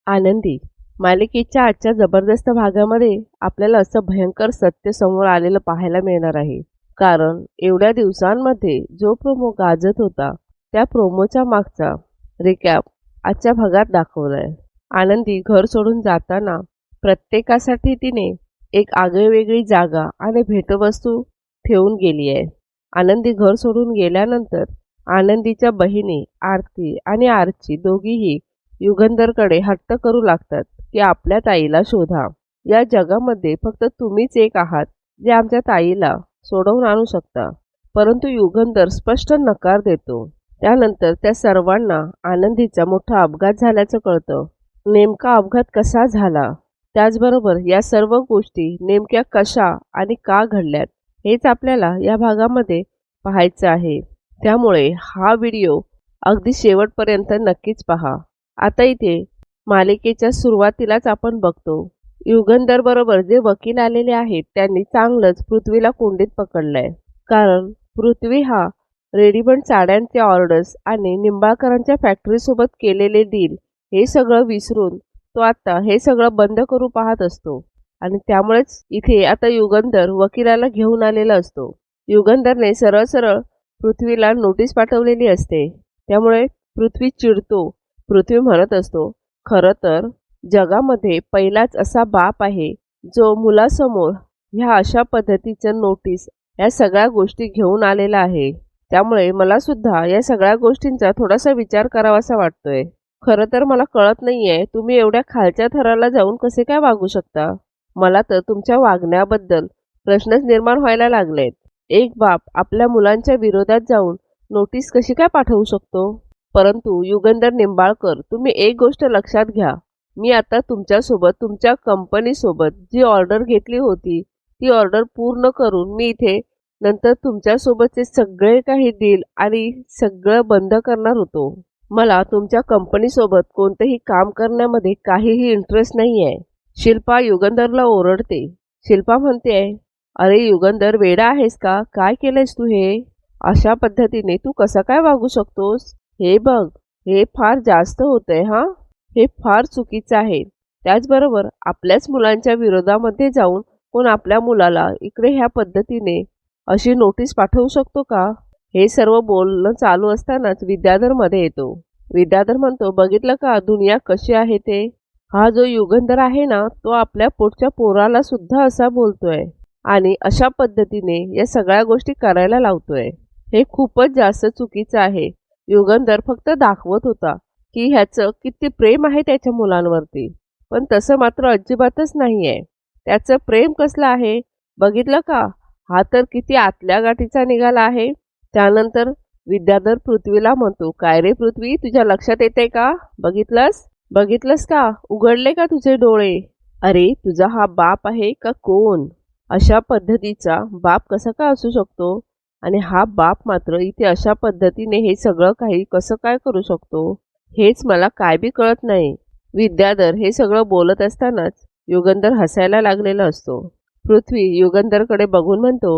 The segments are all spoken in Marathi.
आनंदी मालिकेच्या आजच्या जबरदस्त भागामध्ये आपल्याला असं भयंकर सत्य समोर आलेलं पाहायला मिळणार आहे. कारण एवढ्या दिवसांमध्ये जो प्रोमो गाजत होता त्या प्रोमोच्या मागचा रिकॅप आजच्या भागात दाखवलाय. आनंदी घर सोडून जाताना प्रत्येकासाठी तिने एक आगळीवेगळी जागा आणि भेटवस्तू ठेवून गेली आहे. आनंदी घर सोडून गेल्यानंतर आनंदीच्या बहिणी आरती आणि आरची दोघीही युगंधरकडे हट्ट करू लागतात की आपल्या ताईला शोधा. या जगामध्ये फक्त तुम्हीच एक आहात जे आमच्या ताईला सोडवून आणू शकता. परंतु युगंधर स्पष्ट नकार देतो. त्यानंतर त्या सर्वांना आनंदीचा मोठा अपघात झाल्याचं कळतं. नेमका अपघात कसा झाला, त्याचबरोबर या सर्व गोष्टी नेमक्या कशा आणि का घडल्यात हेच आपल्याला या भागामध्ये पाहायचं आहे. त्यामुळे हा व्हिडिओ अगदी शेवटपर्यंत नक्कीच पहा. आता इथे मालिकेच्या सुरुवातीलाच आपण बघतो युगंधर बरोबर जे वकील आलेले आहेत त्यांनी चांगलंच पृथ्वीला कोंडीत पकडलंय. कारण पृथ्वी हा रेडीमेड साड्यांचे ऑर्डर्स आणि निंबाळकरांच्या फॅक्टरीसोबत केलेले डील हे सगळं विसरून तो आता हे सगळं बंद करू पाहत असतो. आणि त्यामुळेच इथे आता युगंधर वकिलाला घेऊन आलेला असतो. युगंधरने सरळ सरळ पृथ्वीला नोटीस पाठवलेली असते. त्यामुळे पृथ्वी चिडतो. पृथ्वी म्हणत असतो, खरं तर जगामध्ये पहिलाच असा बाप आहे जो मुलासमोर ह्या अशा पद्धतीचं नोटीस या सगळ्या गोष्टी घेऊन आलेला आहे. त्यामुळे मला सुद्धा या सगळ्या गोष्टींचा थोडासा विचार करावासा वाटतोय. खरं तर मला कळत नाहीये तुम्ही एवढ्या खालच्या थराला जाऊन कसे काय वागू शकता. मला तर तुमच्या वागण्याबद्दल प्रश्नच निर्माण व्हायला लागलेत. एक बाप आपल्या मुलांच्या विरोधात जाऊन नोटीस कशी काय पाठवू शकतो. परंतु युगंधर निंबाळकर, तुम्ही एक गोष्ट लक्षात घ्या. मी आता तुमच्यासोबत तुमच्या कंपनीसोबत जी ऑर्डर घेतली होती ती ऑर्डर पूर्ण करून मी इथे नंतर तुमच्यासोबतचे सगळे काही डील आणि सगळं बंद करणार होतो. मला तुमच्या कंपनीसोबत कोणतेही काम करण्यामध्ये काहीही इंटरेस्ट नाही आहे. शिल्पा युगंधरला ओरडते. शिल्पा म्हणते, अरे युगंधर, वेडा आहेस का? काय केलंयस तू हे? अशा पद्धतीने तू कसं काय वागू शकतोस? हे बघ, हे फार जास्त होतंय हा. हे फार चुकीचं आहे. त्याचबरोबर आपल्याच मुलांच्या विरोधामध्ये जाऊन कोण आपल्या मुलाला इकडे ह्या पद्धतीने अशी नोटीस पाठवू शकतो का? हे सर्व बोलणं चालू असतानाच विद्याधर मध्ये येतो. विद्याधर म्हणतो, बघितलं का दुनिया कशी आहे ते. हा जो युगंधर आहे ना तो आपल्या पोटच्या पोराला सुद्धा असा बोलतोय आणि अशा पद्धतीने या सगळ्या गोष्टी करायला लावतोय. हे खूपच जास्त चुकीचं आहे. युगंधर फक्त दाखवत होता की ह्याचं किती प्रेम आहे त्याच्या मुलांवरती, पण तसं मात्र अजिबातच नाही आहे. त्याचं प्रेम कसलं आहे बघितलं का? हा तर किती आतल्या गाठीचा निघाला आहे. त्यानंतर विद्याधर पृथ्वीला म्हणतो, काय रे पृथ्वी, तुझ्या लक्षात येते का? बघितलंस का? उघडले का तुझे डोळे? अरे तुझा हा बाप आहे का कोण? अशा पद्धतीचा बाप कसा काय असू शकतो? आणि हा बाप मात्र इथे अशा पद्धतीने हे सगळं काही कसं काय करू शकतो हेच मला काय बी कळत नाही. विद्याधर हे सगळं बोलत असतानाच युगंधर हसायला लागलेला असतो. पृथ्वी युगंधरकडे बघून म्हणतो,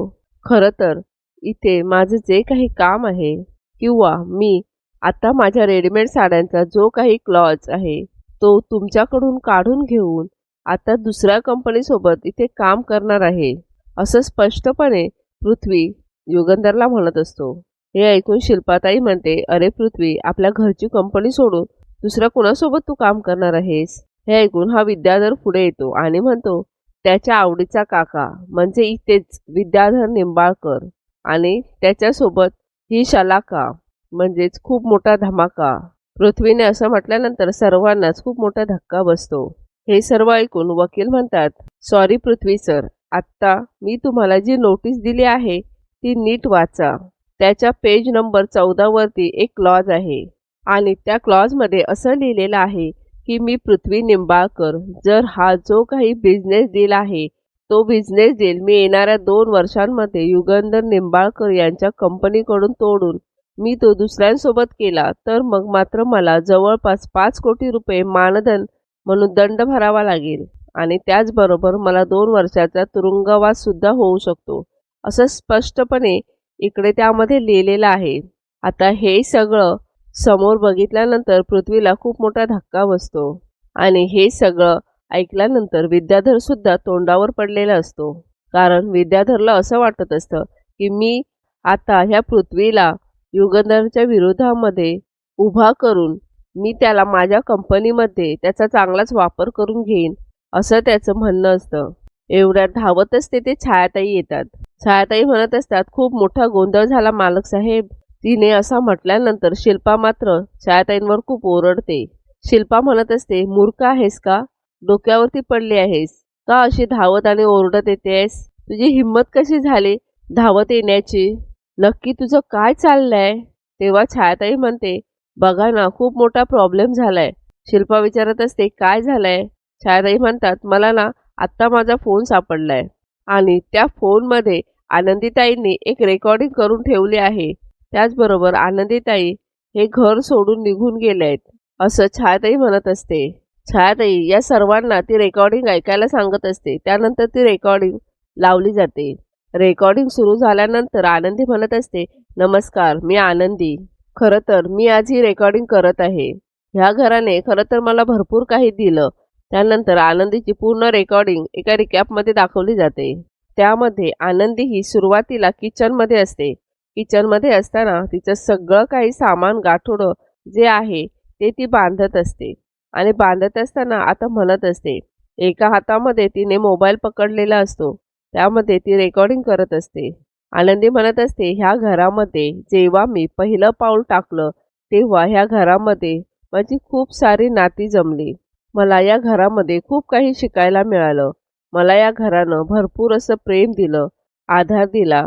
खरं तर इथे माझं जे काही काम आहे किंवा मी आता माझ्या रेडीमेड साड्यांचा जो काही क्लॉज आहे तो तुमच्याकडून काढून घेऊन आता दुसऱ्या कंपनीसोबत इथे काम करणार आहे, असं स्पष्टपणे पृथ्वी युगंधरला म्हणत असतो. हे ऐकून शिल्पाताई म्हणते, अरे पृथ्वी, आपल्या घरची कंपनी सोडून दुसऱ्या कोणासोबत तू काम करणार आहेस? हे ऐकून हा विद्याधर पुढे येतो आणि म्हणतो, त्याच्या आवडीचा काका म्हणजे इथेच विद्याधर निंबाळकर आणि त्याच्यासोबत ही शलाका म्हणजेच खूप मोठा धमाका. पृथ्वीने असं म्हटल्यानंतर सर्वांनाच खूप मोठा धक्का बसतो. हे सर्व ऐकून वकील म्हणतात, सॉरी पृथ्वी सर, आत्ता मी तुम्हाला जी नोटीस दिली आहे ती नीट वाचा. त्याच्या पेज नंबर 14 वरती एक क्लॉज आहे आणि त्या क्लॉजमध्ये असं लिहिलेलं आहे की मी पृथ्वी निंबाळकर जर हा जो काही बिझनेस डील आहे तो बिझनेस डील मी येणाऱ्या 2 वर्षांमध्ये युगंधर निंबाळकर यांच्या कंपनीकडून तोडून मी तो दुसऱ्यांसोबत केला तर मग मात्र मला जवळपास 5 कोटी रुपये मानधन म्हणून दंड भरावा लागेल आणि त्याचबरोबर मला 2 वर्षाचा तुरुंगवास सुद्धा होऊ शकतो, असं स्पष्टपणे इकडे त्यामध्ये लिहिलेलं आहे. आता हे सगळं समोर बघितल्यानंतर पृथ्वीला खूप मोठा धक्का बसतो आणि हे सगळं ऐकल्यानंतर विद्याधर सुद्धा तोंडावर पडलेला असतो. कारण विद्याधरला असं वाटत असतं की मी आता ह्या पृथ्वीला युगंधरच्या विरोधामध्ये उभा करून मी त्याला माझ्या कंपनीमध्ये त्याचा चांगलाच वापर करून घेईन, असं त्याचं म्हणणं असतं. एवढ्यात धावतच तेथे छायाताई येतात. छायाताई म्हणत असतात, खूप मोठा गोंधळ झाला मालक साहेब. तिने असं म्हटल्यानंतर शिल्पा मात्र छायाताईंवर खूप ओरडते. शिल्पा म्हणत असते, मूर्ख आहेस का? डोक्यावरती पडली आहेस का अशी धावत आणि ओरडत येतेस? तुझी हिंमत कशी झाली धावत येण्याची? नक्की तुझं काय चाललंय? तेव्हा छायाताई म्हणते, बघा ना, खूप मोठा प्रॉब्लेम झालाय. शिल्पा विचारत असते, काय झालंय? छायाताई म्हणतात, मला ना आत्ता माझा फोन सापडलाय आणि त्या फोनमध्ये आनंदीताईंनी एक रेकॉर्डिंग करून ठेवली आहे. त्याचबरोबर आनंदीताई हे घर सोडून निघून गेले आहेत, असं छायाताई म्हणत असते. छायाताई या सर्वांना ती रेकॉर्डिंग ऐकायला सांगत असते. त्यानंतर ती रेकॉर्डिंग लावली जाते. रेकॉर्डिंग सुरू झाल्यानंतर आनंदी म्हणत असते, नमस्कार, मी आनंदी. खरं तर मी आज ही रेकॉर्डिंग करत आहे. ह्या घराने खरं तर मला भरपूर काही दिलं. त्यानंतर आनंदीची पूर्ण रेकॉर्डिंग एका रिकॅपमध्ये दाखवली जाते. त्यामध्ये आनंदी ही सुरुवातीला किचनमध्ये असते. किचनमध्ये असताना तिचं सगळं काही सामान गाठोडं जे आहे ते ती बांधत असते आणि बांधत असताना आता म्हणत असते. एका हातामध्ये तिने मोबाईल पकडलेला असतो, त्यामध्ये ती रेकॉर्डिंग करत असते. आनंदी म्हणत असते, ह्या घरामध्ये जेव्हा मी पहिलं पाऊल टाकलं तेव्हा ह्या घरामध्ये माझी खूप सारी नाती जमली. मला या घरामध्ये खूप काही शिकायला मिळालं. मला या घरानं भरपूर असं प्रेम दिलं, आधार दिला.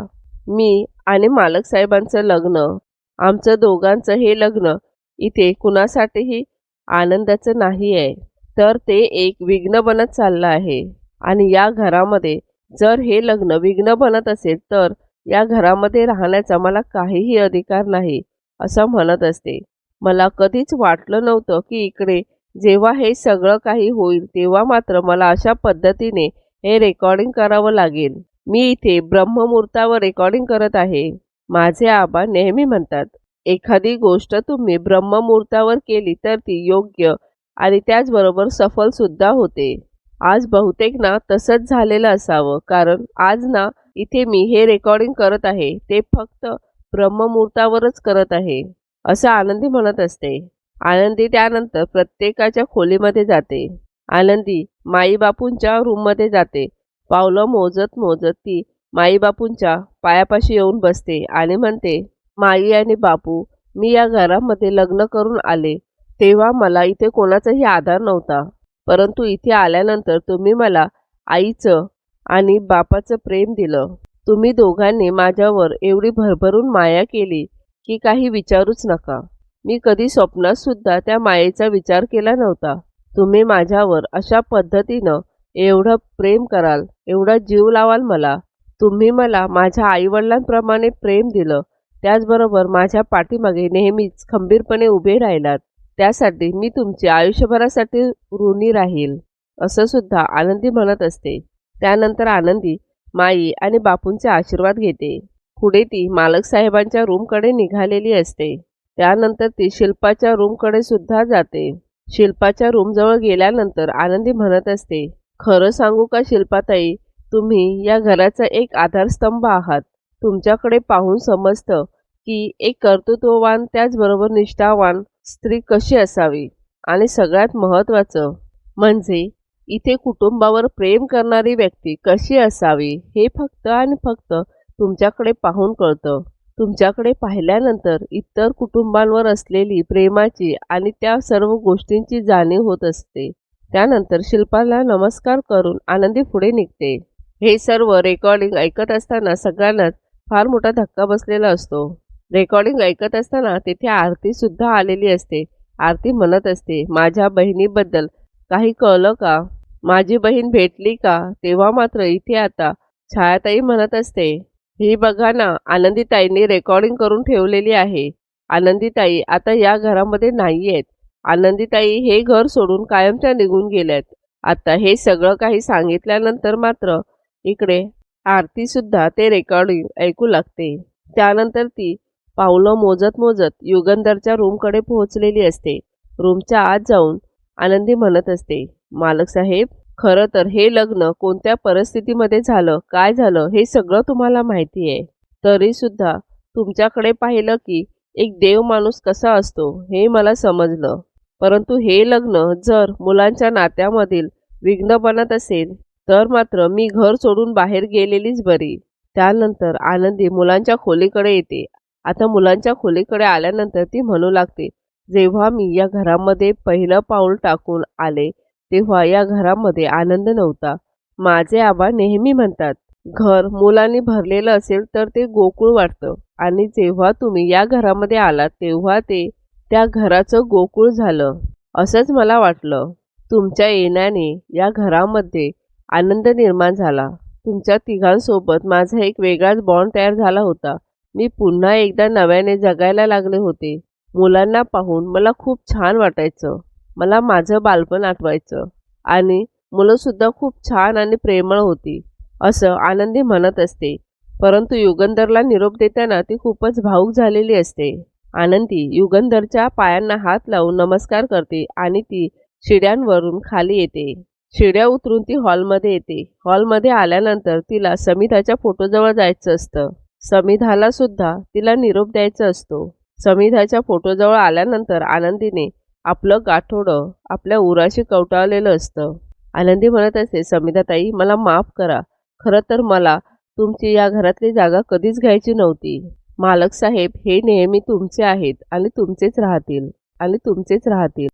मी आणि मालक साहेबांचं लग्न, आमचं दोघांचं हे लग्न इथे कुणासाठीही आनंदाचं नाही आहे, तर ते एक विघ्न बनत चाललं आहे. आणि या घरामध्ये जर हे लग्न विघ्न बनत असेल तर या घरामध्ये राहण्याचा मला काहीही अधिकार नाही, असं म्हणत असते. मला कधीच वाटलं नव्हतं की इकडे जेव्हा हे सगळं काही होईल तेव्हा मात्र मला अशा पद्धतीने हे रेकॉर्डिंग करावं लागेल. मी इथे ब्रह्ममुहूर्तावर रेकॉर्डिंग करत आहे. माझे आबा नेहमी म्हणतात, एखादी गोष्ट तुम्ही ब्रह्ममुहूर्तावर केली तर ती योग्य आणि त्याचबरोबर सफल सुद्धा होते. आज बहुतेक ना तसंच झालेलं असावं, कारण आज ना इथे मी हे रेकॉर्डिंग करत आहे ते फक्त ब्रह्ममुहूर्तावरच करत आहे, असं आनंदी म्हणत असते. आनंदी त्यानंतर प्रत्येकाच्या खोलीमध्ये जाते. आनंदी माईबापूंच्या रूममध्ये जाते. पावलं मोजत मोजत ती माईबापूंच्या पायापाशी येऊन बसते आणि म्हणते, माई आणि बापू, मी या घरामध्ये लग्न करून आले तेव्हा मला इथे कोणाचाही आधार नव्हता, परंतु इथे आल्यानंतर तुम्ही मला आईचं आणि बापाचं प्रेम दिलं. तुम्ही दोघांनी माझ्यावर एवढी भरभरून माया केली की काही विचारूच नका. मी कधी स्वप्नात सुद्धा त्या मायेचा विचार केला नव्हता. तुम्ही माझ्यावर अशा पद्धतीनं एवढं प्रेम कराल, एवढा जीव लावाल मला. तुम्ही मला माझ्या आईवडिलांप्रमाणे प्रेम दिलं, त्याचबरोबर माझ्या पाठीमागे नेहमीच खंबीरपणे उभे राहिलात. त्यासाठी मी तुमचे आयुष्यभरासाठी ऋणी राहील, असं सुद्धा आनंदी म्हणत असते. त्यानंतर आनंदी माई आणि बापूंचे आशीर्वाद घेते. पुढे ती मालक साहेबांच्या रूमकडे निघालेली असते. त्यानंतर ती शिल्पाच्या रूमकडे सुद्धा जाते. शिल्पाच्या रूमजवळ गेल्यानंतर आनंदी म्हणत असते, खरं सांगू का शिल्पाताई, तुम्ही या घराचा एक आधारस्तंभ आहात. तुमच्याकडे पाहून समजतं की एक कर्तृत्ववान त्याचबरोबर निष्ठावान स्त्री कशी असावी, आणि सगळ्यात महत्त्वाचं म्हणजे इथे कुटुंबावर प्रेम करणारी व्यक्ती कशी असावी हे फक्त आणि फक्त तुमच्याकडे पाहून कळतं. तुमच्याकडे पाहिल्यानंतर इतर कुटुंबांवर असलेली प्रेमाची आणि त्या सर्व गोष्टींची जाणीव होत असते. त्यानंतर शिल्पाला नमस्कार करून आनंदी पुढे निघते. हे सर्व रेकॉर्डिंग ऐकत असताना सगळ्यांनाच फार मोठा धक्का बसलेला असतो. रेकॉर्डिंग ऐकत असताना तिथे आरती सुद्धा आलेली असते. आरती म्हणत असते, माझ्या बहिणीबद्दल काही कळलं का? माझी बहीण भेटली का? तेव्हा मात्र इथे आता छायाताई म्हणत असते, ही बघा ना, आनंदीताईंनी रेकॉर्डिंग करून ठेवलेली आहे. आनंदीताई आता या घरामध्ये नाही आहेत. आनंदीताई हे घर सोडून कायमच्या निघून गेल्यात. आता हे सगळं काही सांगितल्यानंतर मात्र इकडे आरती सुद्धा ते रेकॉर्डिंग ऐकू लागते. त्यानंतर ती पावलं मोजत मोजत युगंधरच्या रूमकडे पोहोचलेली असते. रूमच्या आत जाऊन आनंदी म्हणत असते, मालक साहेब, खरं तर हे लग्न कोणत्या परिस्थितीमध्ये झालं, काय झालं हे सगळं तुम्हाला माहिती आहे. तरी सुद्धा तुमच्याकडे पाहिलं की एक देव माणूस कसा असतो हे मला समजलं. परंतु हे लग्न जर मुलांच्या नात्यामधील विघ्न बनत असेल तर मात्र मी घर सोडून बाहेर गेलेलीच बरी. त्यानंतर आनंदी मुलांच्या खोलीकडे येते. आता मुलांच्या खोलीकडे आल्यानंतर ती म्हणू लागते, जेव्हा मी या घरामध्ये पहिलं पाऊल टाकून आले तेव्हा या घरामध्ये आनंद नव्हता. माझे आबा नेहमी म्हणतात, घर मुलांनी भरलेलं असेल तर ते गोकुळ वाटतं आणि जेव्हा तुम्ही या घरामध्ये आलात तेव्हा ते त्या घराचं गोकुळ झालं. असंच मला वाटलं. तुमच्या येण्याने या घरामध्ये आनंद निर्माण झाला. तुमच्या तिघांसोबत माझा एक वेगळाच बॉन्ड तयार झाला होता. मी पुन्हा एकदा नव्याने जगायला लागले होते. मुलांना पाहून मला खूप छान वाटायचं. मला माझं बालपण आठवायचं आणि मुलंसुद्धा खूप छान आणि प्रेमळ होती, असं आनंदी म्हणत असते. परंतु युगंधरला निरोप देताना ती खूपच भावूक झालेली असते. आनंदी युगंधरच्या पायांना हात लावून नमस्कार करते आणि ती शिड्यांवरून खाली येते. शिड्या उतरून ती हॉलमध्ये येते. हॉलमध्ये आल्यानंतर तिला समिधाच्या फोटोजवळ जायचं असतं. समिधाला सुद्धा तिला निरोप द्यायचा असतो. समिधाच्या फोटोजवळ आल्यानंतर आनंदीने आपलं गाठोडं आपल्या उराशी कवटाळलेलं असतं. आनंदी म्हणत असते, समिधाताई, मला माफ करा. खरं तर मला तुमची या घरातली जागा कधीच घ्यायची नव्हती. मालक साहेब, हे नेहमी तुमचे आहेत आणि तुमचेच राहतील आणि तुमचेच राहतील.